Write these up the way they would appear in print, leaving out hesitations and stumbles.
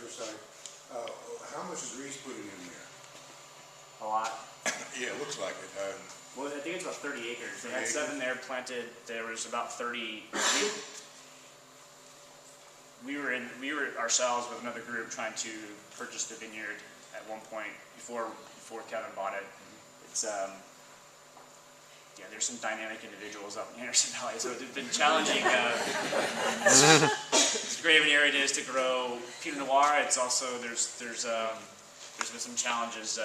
or something. How much is Reese putting in there? A lot. Yeah, it looks like it. Well, I think it's about 30 acres. They had 7 there planted. There was about 30. We were ourselves with another group trying to purchase the vineyard at one point before Kevin bought it. It's yeah, there's some dynamic individuals up in Anderson Valley, so it's been challenging. It's great of an area it is to grow Pinot Noir. It's also there's been some challenges.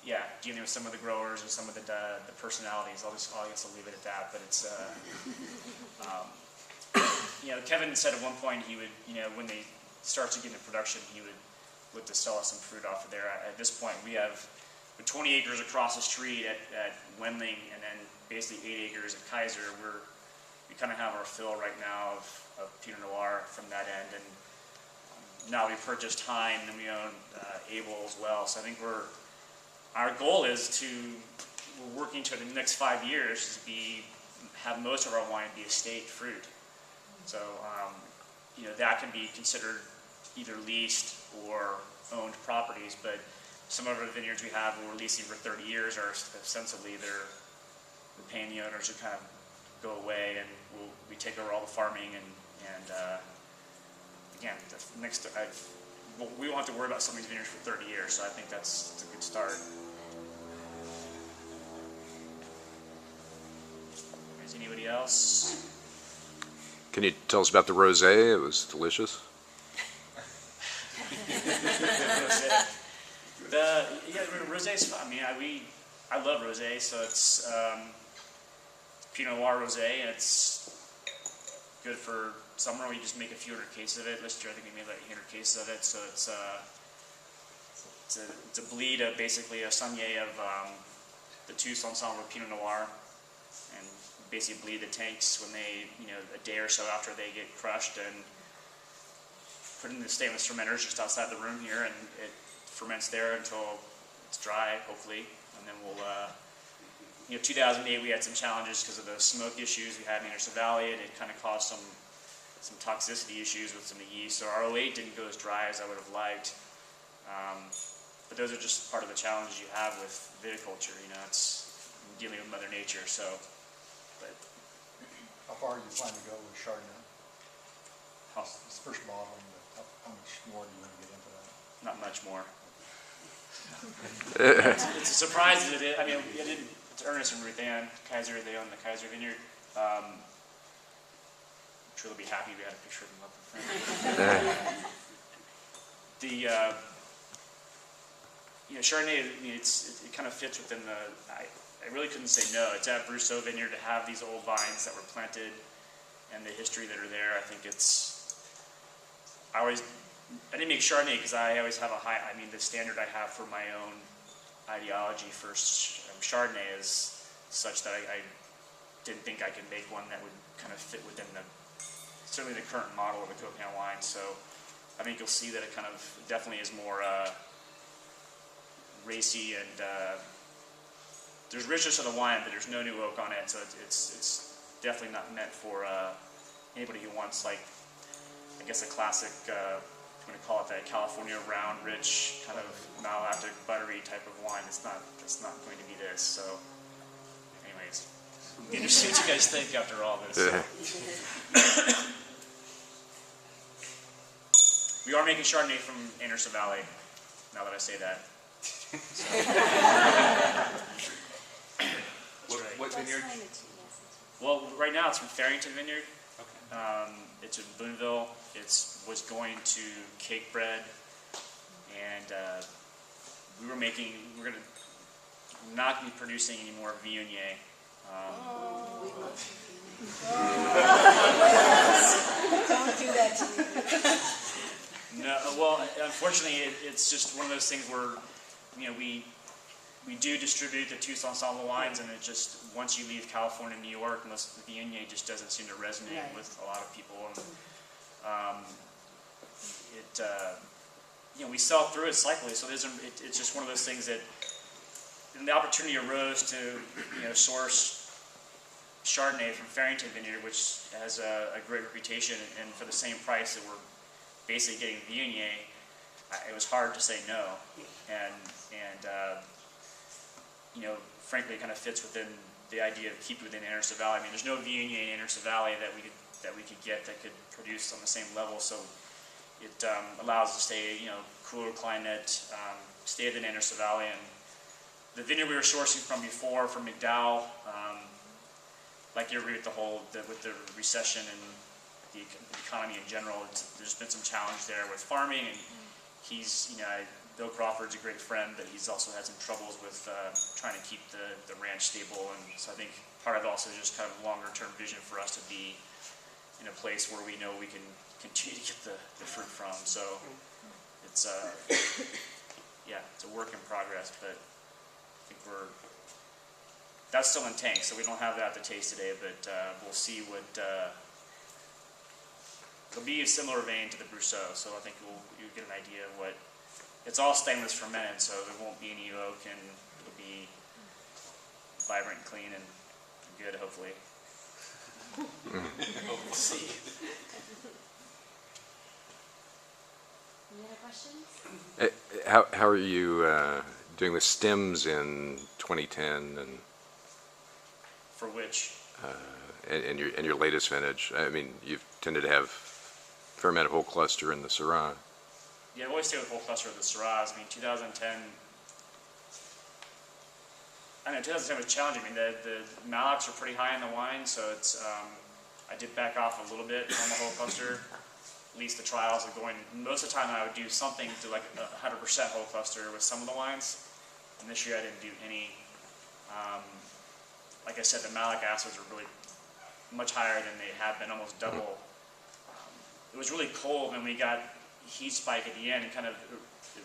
Yeah, dealing with some of the growers and some of the personalities. I guess I'll leave it at that. But it's you know, Kevin said at one point he would, you know, when they start to get into production, he would look to sell us some fruit off of there. At this point, we have 20 acres across the street at Wendling, and then basically 8 acres at Kaiser. We kind of have our fill right now of Pinot Noir from that end, and now we purchased Hein, and we own Abel as well. So I think our goal is we're working to the next 5 years to have most of our wine be estate fruit. So you know, that can be considered either leased or owned properties, but some of our vineyards we have we're leasing for 30 years are ostensibly we're paying the owners to kind of go away, and we take over all the farming and again, the next we won't have to worry about some of these vineyards for 30 years, so I think that's a good start. Is anybody else? Can you tell us about the rosé? It was delicious. Rosé's fun. I mean, I love rosé, so it's Pinot Noir rosé, and it's good for summer. We just make a few hundred cases of it. Last year, I think we made like 800 cases of it. So it's a bleed of basically a Saunier of the two ensemble of Pinot Noir, and basically bleed the tanks when they, you know, a day or so after they get crushed, and put in the stainless fermenters just outside the room here, and it ferments there until it's dry, hopefully, and then we'll, you know, 2008 we had some challenges because of the smoke issues we had in Anderson Valley, and it kind of caused some toxicity issues with some of the yeast. So our 08 didn't go as dry as I would have liked, but those are just part of the challenges you have with viticulture. You know, it's dealing with Mother Nature. So, but how far do you plan to go with Chardonnay? It's first bottling, but how much more do you want to get into that? Not much more. It's a surprise that it. I mean, it's Ernest and Ruth Ann Kaiser. They own the Kaiser Vineyard. I'm sure they'll be happy we had a picture of them up in front. You know, Chardonnay. I mean, it kind of fits within the. I really couldn't say no. It's at Brousseau Vineyard to have these old vines that were planted and the history that are there. I think it's. I didn't make Chardonnay because I always have the standard I have for my own ideology for Chardonnay is such that I didn't think I could make one that would kind of fit within certainly the current model of a Copain wine. So I think you'll see that it kind of definitely is more racy, and there's richness of the wine, but there's no new oak on it, so it's definitely not meant for anybody who wants, like, I guess a classic, I'm going to call it that California round, rich, kind of malolactic, buttery type of wine. It's not going to be this. So, anyways, interesting what you guys think after all this. Yeah. We are making Chardonnay from Anderson Valley, now that I say that. What vineyard? Well, right now it's from Farrington Vineyard. Okay. It's in Boonville. Was going to Cake Bread, and we're not going to be producing any more Viognier. Don't do that to me. No, well, unfortunately, it's just one of those things where, you know, we do distribute the two ensemble wines, and it just, once you leave California and New York, unless the Viognier just doesn't seem to resonate with a lot of people. And, you know, we sell through it cyclically, so it's just one of those things that, and the opportunity arose to, you know, source Chardonnay from Farrington Vineyard, which has a great reputation, and for the same price that we're basically getting Viognier, it was hard to say no. And you know, frankly, it kind of fits within the idea of keeping within Anderson Valley. I mean, there's no Viognier in Anderson Valley that we could get that could produce on the same level. So it allows us to stay, you know, cooler climate, stay within Anderson Valley. And the vineyard we were sourcing from before, from McDowell, like you agree with with the recession and the economy in general, there's been some challenge there with farming, and he's, you know, Bill Crawford's a great friend, but he's also had some troubles with trying to keep the ranch stable, and so I think part of it also is just kind of longer-term vision for us to be in a place where we know we can continue to get the fruit from. So it's yeah, it's a work in progress, but I think that's still in tank, so we don't have that to taste today, but we'll see what. It'll be a similar vein to the Brousseau, so I think you'll get an idea of what. It's all stainless fermented, so there won't be any oak, and it'll be vibrant, and clean, and good, hopefully. We'll see. Any other questions? How are you doing with stems in 2010 and For which, in your latest vintage? I mean, you've tended to have a fair amount of whole cluster in the Syrah. yeah, I've always stayed with whole cluster of the Syrahs. I mean, 2010. I know 2010 was challenging. I mean, the Maliks are pretty high in the wine, so it's. I did back off a little bit on the whole cluster. At least the trials are going. Most of the time, I would do something to like 100% whole cluster with some of the wines. And this year, I didn't do any. Like I said, the malic acids are really much higher than they have been, almost double. It was really cold, and we got heat spike at the end, and kind of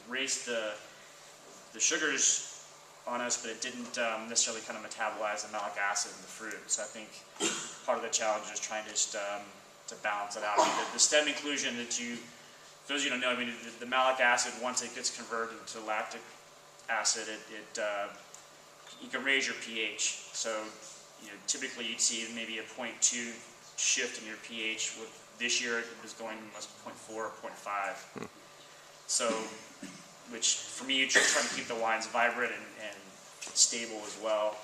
raised the sugars on us, but it didn't necessarily kind of metabolize the malic acid in the fruit. So I think part of the challenge is trying to just to balance it out. I mean, the stem inclusion that for those of you who don't know, I mean, the malic acid, once it gets converted to lactic acid, you can raise your pH. So, you know, typically you'd see maybe a 0.2 shift in your pH. With this year, it was going almost 0.4 or 0.5. So, which for me, you're trying to keep the wines vibrant and stable as well.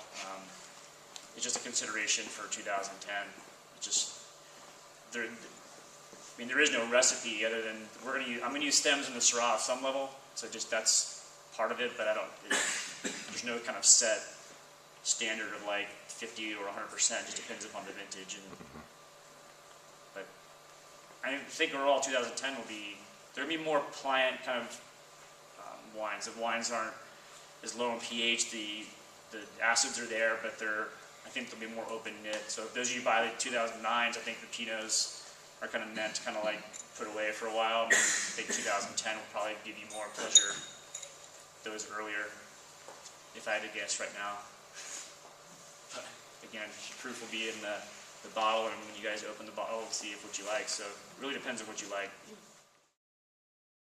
It's just a consideration for 2010. I mean, there is no recipe other than I'm going to use stems in the Syrah at some level. So just that's part of it, but there's no kind of set standard of like 50 or 100%. It just depends upon the vintage. But I think overall 2010 there'll be more pliant kind of wines. The wines aren't as low in pH. The acids are there, but I think they'll be more open knit. So if those of you buy the 2009s, I think the Pinots are kind of meant to kind of like put away for a while. I think 2010 will probably give you more pleasure those earlier, if I had to guess right now. But again, proof will be in the bottle, and when you guys open the bottle, see what you like. So it really depends on what you like.